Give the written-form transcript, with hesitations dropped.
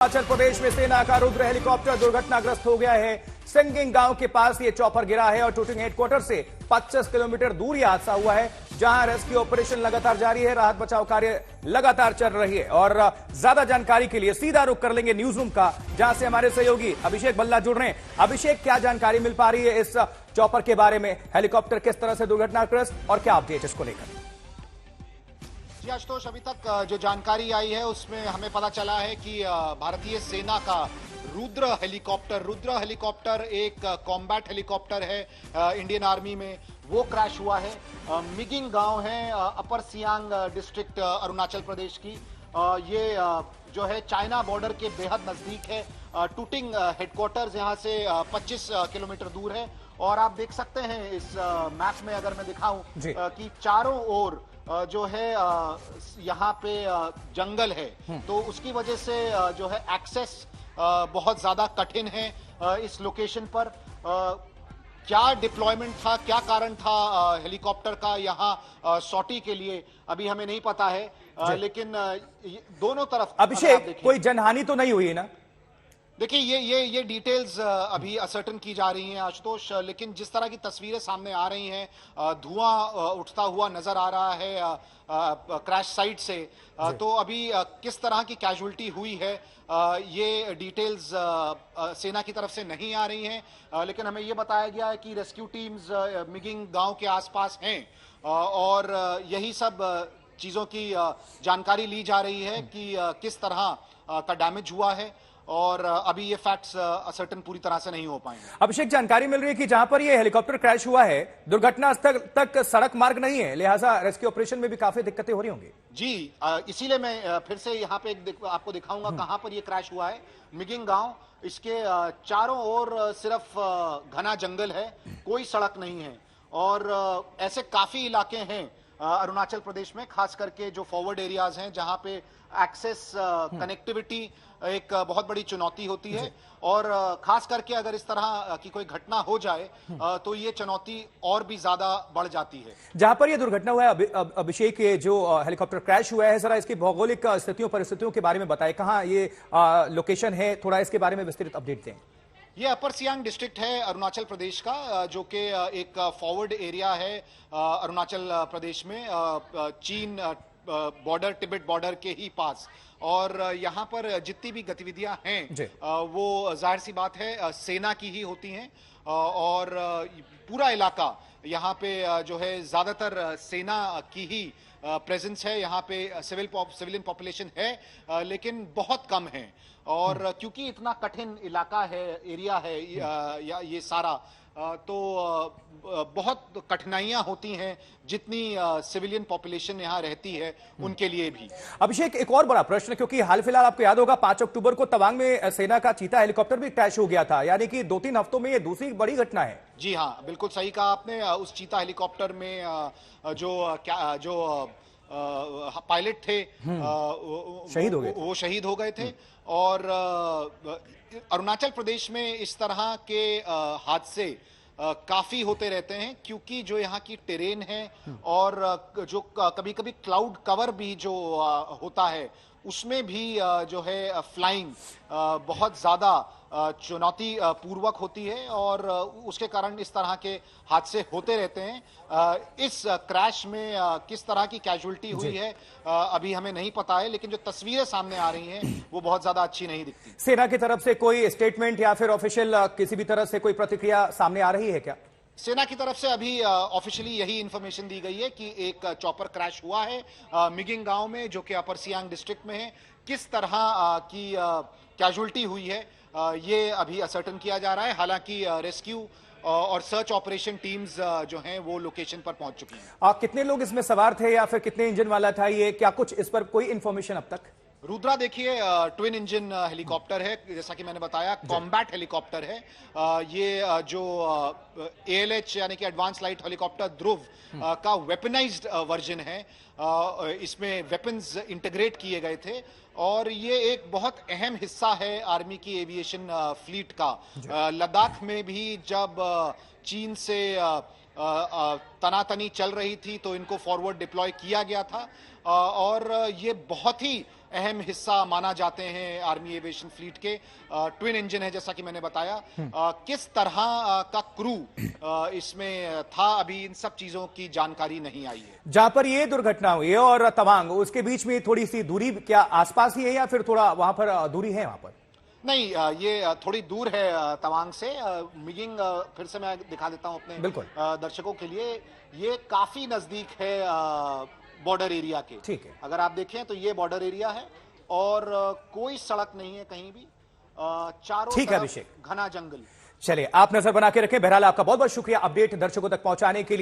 हिमाचल प्रदेश में सेना का रुद्र हेलीकॉप्टर दुर्घटनाग्रस्त हो गया है। सिंगिंग गांव के पास ये चॉपर गिरा है और टूटिंग हेडक्वार्टर से 25 किलोमीटर दूर यह हादसा हुआ है, जहां रेस्क्यू ऑपरेशन लगातार जारी है, राहत बचाव कार्य लगातार चल रही है। और ज्यादा जानकारी के लिए सीधा रुख कर लेंगे न्यूज रूम का, जहां से हमारे सहयोगी अभिषेक बल्ला जुड़ रहे हैं। अभिषेक, क्या जानकारी मिल पा रही है इस चॉपर के बारे में? हेलीकॉप्टर किस तरह से दुर्घटनाग्रस्त और क्या अपडेट इसको लेकर? जी आशुतोष, अभी तक जो जानकारी आई है उसमें हमें पता चला है कि भारतीय सेना का रुद्र हेलीकॉप्टर एक कॉम्बैट हेलीकॉप्टर है इंडियन आर्मी में, वो क्रैश हुआ है। मिगिंग गांव है अपर सियांग डिस्ट्रिक्ट अरुणाचल प्रदेश की। ये जो है चाइना बॉर्डर के बेहद नजदीक है। टूटिंग हेडक्वार्टर्स यहाँ से 25 किलोमीटर दूर है। और आप देख सकते हैं इस मैप में, अगर मैं दिखाऊं कि चारों ओर जो है यहाँ पे जंगल है, तो उसकी वजह से जो है एक्सेस बहुत ज्यादा कठिन है इस लोकेशन पर। क्या डिप्लॉयमेंट था, क्या कारण था हेलीकॉप्टर का यहाँ सॉटी के लिए, अभी हमें नहीं पता है। लेकिन दोनों तरफ अभिषेक, कोई जनहानि तो नहीं हुई है ना? देखिए, ये डिटेल्स अभी असर्टन की जा रही हैं आशुतोष, लेकिन जिस तरह की तस्वीरें सामने आ रही हैं, धुआं उठता हुआ नजर आ रहा है क्रैश साइट से, तो अभी किस तरह की कैजुअल्टी हुई है ये डिटेल्स सेना की तरफ से नहीं आ रही हैं। लेकिन हमें ये बताया गया है कि रेस्क्यू टीम्स मिगिंग गांव के आसपास हैं और यही सब चीजों की जानकारी ली जा रही है कि किस तरह का डैमेज हुआ है, और अभी ये फैक्ट्स असर्टन पूरी तरह से नहीं हो पाएंगे। अभिषेक, जानकारी मिल रही है कि जहां पर ये हेलीकॉप्टर क्रैश हुआ है, दुर्घटना स्थल तक सड़क मार्ग नहीं है, लिहाजा रेस्क्यू ऑपरेशन में भी काफी दिक्कतें हो रही होंगी। जी, इसीलिए मैं फिर से यहाँ पे आपको दिखाऊंगा कहां पर ये क्रैश हुआ है। मिगिंग गांव, इसके चारों ओर सिर्फ घना जंगल है, कोई सड़क नहीं है। और ऐसे काफी इलाके हैं अरुणाचल प्रदेश में, खास करके जो फॉरवर्ड एरियाज हैं, जहां पे एक्सेस कनेक्टिविटी एक बहुत बड़ी चुनौती होती है। और खास करके अगर इस तरह की कोई घटना हो जाए तो ये चुनौती और भी ज्यादा बढ़ जाती है। जहां पर यह दुर्घटना हुआ है अभिषेक, जो हेलीकॉप्टर क्रैश हुआ है, जरा इसकी भौगोलिक परिस्थितियों के बारे में बताएं। कहां ये लोकेशन है, थोड़ा इसके बारे में विस्तृत अपडेट दें। ये अपर सियांग डिस्ट्रिक्ट है अरुणाचल प्रदेश का, जो कि एक फॉरवर्ड एरिया है अरुणाचल प्रदेश में, चीन बॉर्डर, तिब्बत बॉर्डर के ही पास। और यहाँ पर जितनी भी गतिविधियां हैं वो जाहिर सी बात है सेना की ही होती हैं। और पूरा इलाका यहाँ पे जो है ज्यादातर सेना की ही प्रेजेंस है। यहाँ पे सिविलियन पॉपुलेशन है लेकिन बहुत कम है। और क्योंकि इतना कठिन इलाका है, एरिया है ये सारा, तो बहुत कठिनाइयां होती हैं जितनी सिविलियन पॉपुलेशन यहां रहती है उनके लिए भी। अभिषेक, एक और बड़ा प्रश्न, क्योंकि हाल फिलहाल आपको याद होगा 5 अक्टूबर को तवांग में सेना का चीता हेलीकॉप्टर भी क्रैश हो गया था, यानी कि 2-3 हफ्तों में ये दूसरी बड़ी घटना है। जी हाँ, बिल्कुल सही कहा आपने। उस चीता हेलीकॉप्टर में जो पायलट थे शहीद हो गए, वो शहीद हो गए थे। और अरुणाचल प्रदेश में इस तरह के हादसे काफी होते रहते हैं, क्योंकि जो यहाँ की टेरेन है और जो कभी कभी क्लाउड कवर भी जो होता है, उसमें भी जो है फ्लाइंग बहुत ज्यादा चुनौती पूर्वक होती है और उसके कारण इस तरह के हादसे होते रहते हैं। इस क्रैश में किस तरह की कैजुअल्टी हुई है अभी हमें नहीं पता है, लेकिन जो तस्वीरें सामने आ रही हैं वो बहुत ज्यादा अच्छी नहीं दिखती। सेना की तरफ से कोई स्टेटमेंट या फिर ऑफिशियल किसी भी तरह से कोई प्रतिक्रिया सामने आ रही है क्या? सेना की तरफ से अभी ऑफिशियली यही इंफॉर्मेशन दी गई है कि एक चॉपर क्रैश हुआ है मिगिंग गांव में, जो कि अपर सियांग डिस्ट्रिक्ट में है। किस तरह की कैजुअल्टी हुई है ये अभी असर्टन किया जा रहा है। हालांकि रेस्क्यू और सर्च ऑपरेशन टीम्स जो हैं वो लोकेशन पर पहुंच चुकी हैं। कितने लोग इसमें सवार थे या फिर कितने इंजन वाला था ये, क्या कुछ इस पर कोई इंफॉर्मेशन अब तक? रुद्रा, देखिए, ट्विन इंजन हेलीकॉप्टर है, जैसा कि मैंने बताया, कॉम्बैट हेलीकॉप्टर है। ये जो ALH यानी कि एडवांस लाइट हेलीकॉप्टर ध्रुव का वेपनाइज्ड वर्जन है। इसमें वेपन्स इंटीग्रेट किए गए थे और ये एक बहुत अहम हिस्सा है आर्मी की एविएशन फ्लीट का। लद्दाख में भी जब चीन से तनातनी चल रही थी तो इनको फॉरवर्ड डिप्लॉय किया गया था और ये बहुत ही अहम हिस्सा माना जाते हैं आर्मी एविएशन फ्लीट के। ट्विन इंजन है जैसा कि मैंने बताया। किस तरह का क्रू इसमें था, अभी इन सब चीजों की जानकारी नहीं आई है। जहां पर ये दुर्घटना हुई है और तवांग, उसके बीच में थोड़ी सी दूरी क्या आसपास ही है या फिर थोड़ा वहां पर दूरी है? वहां पर नहीं, ये थोड़ी दूर है तवांग से। मिगिंग फिर से मैं दिखा देता हूं अपने बिल्कुल दर्शकों के लिए। ये काफी नजदीक है बॉर्डर एरिया के। ठीक है, अगर आप देखें तो ये बॉर्डर एरिया है और कोई सड़क नहीं है कहीं भी। चारों ठीक है तरफ अभिषेक, घना जंगल। चलिए आप नजर बना के रखें। बहरहाल आपका बहुत बहुत शुक्रिया अपडेट दर्शकों तक पहुंचाने के लिए।